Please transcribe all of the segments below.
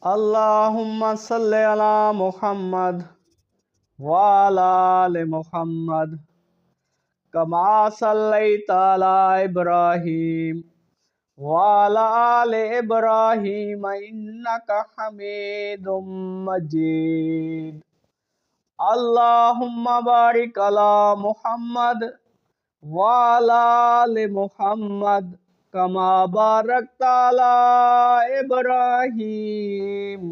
اللہم صلی علی محمد وعلی آل محمد کما صلیت علی ابراہیم وعلی آل ابراہیم انک حمید مجید۔ اللہم بارک علی محمد وعلی آل محمد کما بارکت علی ابراہیم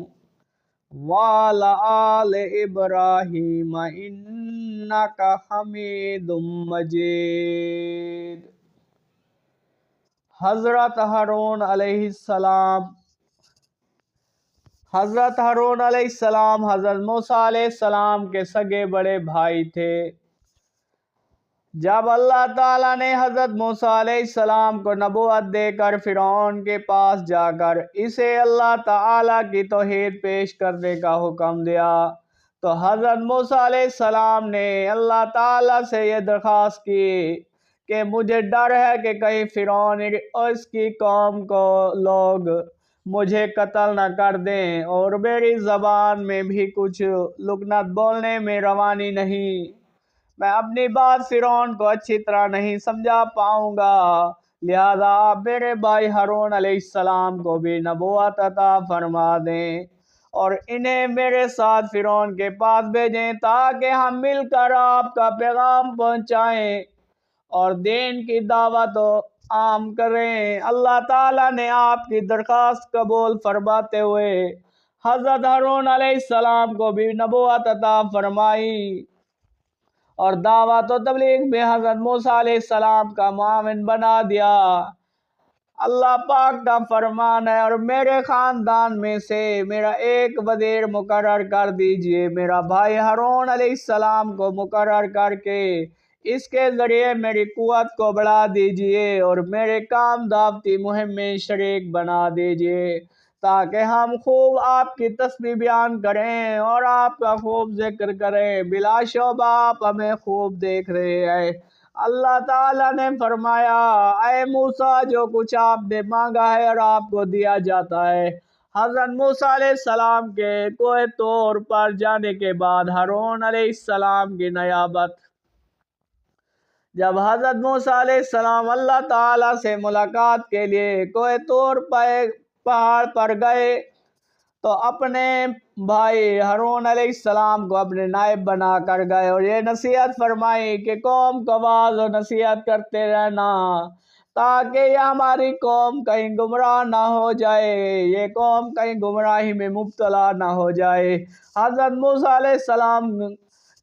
وعلی آل ابراہیم انک حمید مجید۔ حضرت ہارون علیہ السلام حضرت موسیٰ علیہ السلام کے سگے بڑے بھائی تھے۔ جب اللہ تعالیٰ نے حضرت موسیٰ علیہ السلام کو نبوت دے کر فرعون کے پاس جا کر اسے اللہ تعالیٰ کی توحید پیش کرنے کا حکم دیا تو حضرت موسیٰ علیہ السلام نے اللہ تعالیٰ سے یہ درخواست کی کہ مجھے ڈر ہے کہ کہیں فرعون اور اس کی قوم کو لوگ مجھے قتل نہ کر دیں، اور میری زبان میں بھی کچھ لکنت بولنے میں روانی نہیں، میں اپنی بات فرعون کو اچھی طرح نہیں سمجھا پاؤں گا، لہذا آپ میرے بھائی ہارون علیہ السلام کو بھی نبوت عطا فرما دیں اور انہیں میرے ساتھ فرعون کے پاس بھیجیں تاکہ ہم مل کر آپ کا پیغام پہنچائیں اور دین کی دعوت عام کریں۔ اللہ تعالیٰ نے آپ کی درخواست قبول فرماتے ہوئے حضرت ہارون علیہ السلام کو بھی نبوت عطا فرمائی اور دعوت و تبلیغ میں حضرت موسیٰ علیہ السلام کا معاون بنا دیا۔ اللہ پاک کا فرمان ہے، اور میرے خاندان میں سے میرا ایک وزیر مقرر کر دیجئے، میرا بھائی ہارون علیہ السلام کو مقرر کر کے اس کے ذریعے میری قوت کو بڑھا دیجئے اور میرے کام دعوتی مہم میں شریک بنا دیجئے تاکہ ہم خوب آپ کی تسبیح بیان کریں اور آپ کا خوب ذکر کریں، بلا شبہ آپ ہمیں خوب دیکھ رہے ہیں۔ اللہ تعالیٰ نے فرمایا، اے موسیٰ جو کچھ آپ نے مانگا ہے اور آپ کو دیا جاتا ہے۔ حضرت موسیٰ علیہ السلام کے کوہ طور پر جانے کے بعد ہارون علیہ السلام کی نیابت جب حضرت موسیٰ علیہ السلام اللہ تعالیٰ سے ملاقات کے لیے کوہ طور پہاڑ پر گئے تو اپنے بھائی ہارون علیہ السلام کو اپنے نائب بنا کر گئے اور یہ نصیحت فرمائی کہ قوم کو واعظ و نصیحت کرتے رہنا تاکہ یہ ہماری قوم کہیں گمراہ نہ ہو جائے، یہ قوم کہیں گمراہی میں مبتلا نہ ہو جائے۔ حضرت موسیٰ علیہ السلام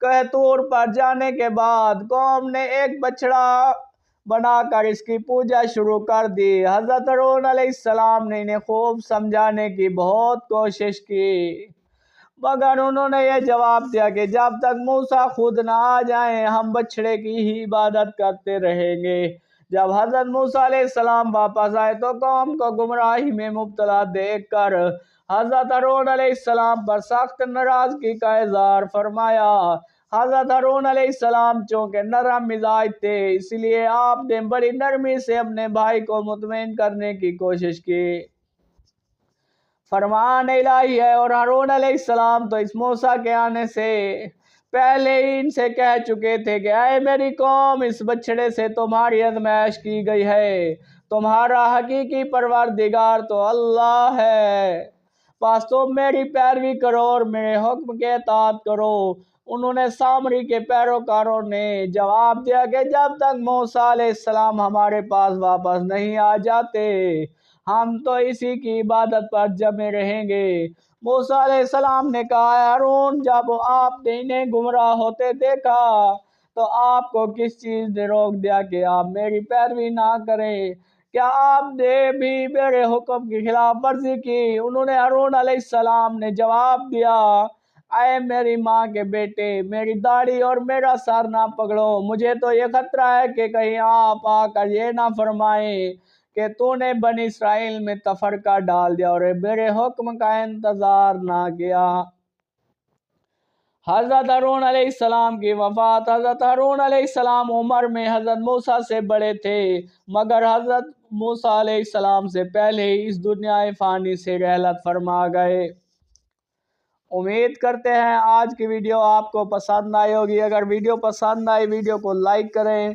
کوہ طور پر جانے کے بعد قوم نے ایک بچڑا بنا کر اس کی پوجا شروع کر دی۔ حضرت ہارون علیہ السلام نے انہیں خوب سمجھانے کی بہت کوشش کی، مگر انہوں نے یہ جواب دیا کہ جب تک موسیٰ خود نہ آ جائیں ہم بچڑے کی ہی عبادت کرتے رہیں گے۔ جب حضرت موسیٰ علیہ السلام واپس آئے تو قوم کو گمراہی میں مبتلا دیکھ کر حضرت ہارون علیہ السلام پر سخت ناراضگی کا اظہار فرمایا۔ حضرت ہارون علیہ السلام چونکہ نرم مزاج تھے اس لیے آپ نے بڑی نرمی سے اپنے بھائی کو مطمئن کرنے کی کوشش کی۔ فرمان الہی ہے، اور ہارون علیہ السلام تو اس موسیٰ کے آنے سے پہلے ہی ان سے کہہ چکے تھے کہ اے میری قوم، اس بچڑے سے تمہاری آزمائش کی گئی ہے، تمہارا حقیقی پروردگار تو اللہ ہے، بس تم میری پیروی کرو اور میرے حکم کے اطاعت کرو۔ انہوں نے سامری کے پیروکاروں نے جواب دیا کہ جب تک موسیٰ علیہ السلام ہمارے پاس واپس نہیں آ جاتے ہم تو اسی کی عبادت پر جمے رہیں گے۔ موسیٰ علیہ السلام نے کہا، ہارون جب آپ نے انہیں گمراہ ہوتے دیکھا تو آپ کو کس چیز نے روک دیا کہ آپ میری پیروی نہ کریں؟ کیا آپ نے بھی میرے حکم کی خلاف ورزی کی؟ انہوں نے ہارون علیہ السلام نے جواب دیا، اے میری ماں کے بیٹے، میری داڑھی اور میرا سر نہ پکڑو، مجھے تو یہ خطرہ ہے کہ کہیں آپ آ کر یہ نہ فرمائیں کہ تو نے بنی اسرائیل میں تفرقہ ڈال دیا اور میرے حکم کا انتظار نہ کیا۔ حضرت ہارون علیہ السلام کی وفات۔ حضرت ہارون علیہ السلام عمر میں حضرت موسیٰ سے بڑے تھے، مگر حضرت موسیٰ علیہ السلام سے پہلے ہی اس دنیا فانی سے رحلت فرما گئے۔ امید کرتے ہیں آج کی ویڈیو آپ کو پسند آئی ہوگی۔ اگر ویڈیو پسند آئی ویڈیو کو لائک کریں،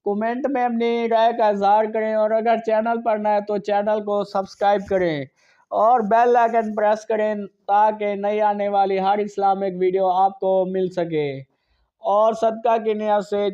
کومنٹ میں اپنی رائے کا اظہار کریں، اور اگر چینل پر نہ ہے تو چینل کو سبسکرائب کریں اور بیل آئیکن پریس کریں تاکہ نئی آنے والی ہر اسلامک ویڈیو آپ کو مل سکے، اور صدقہ کی نیت سے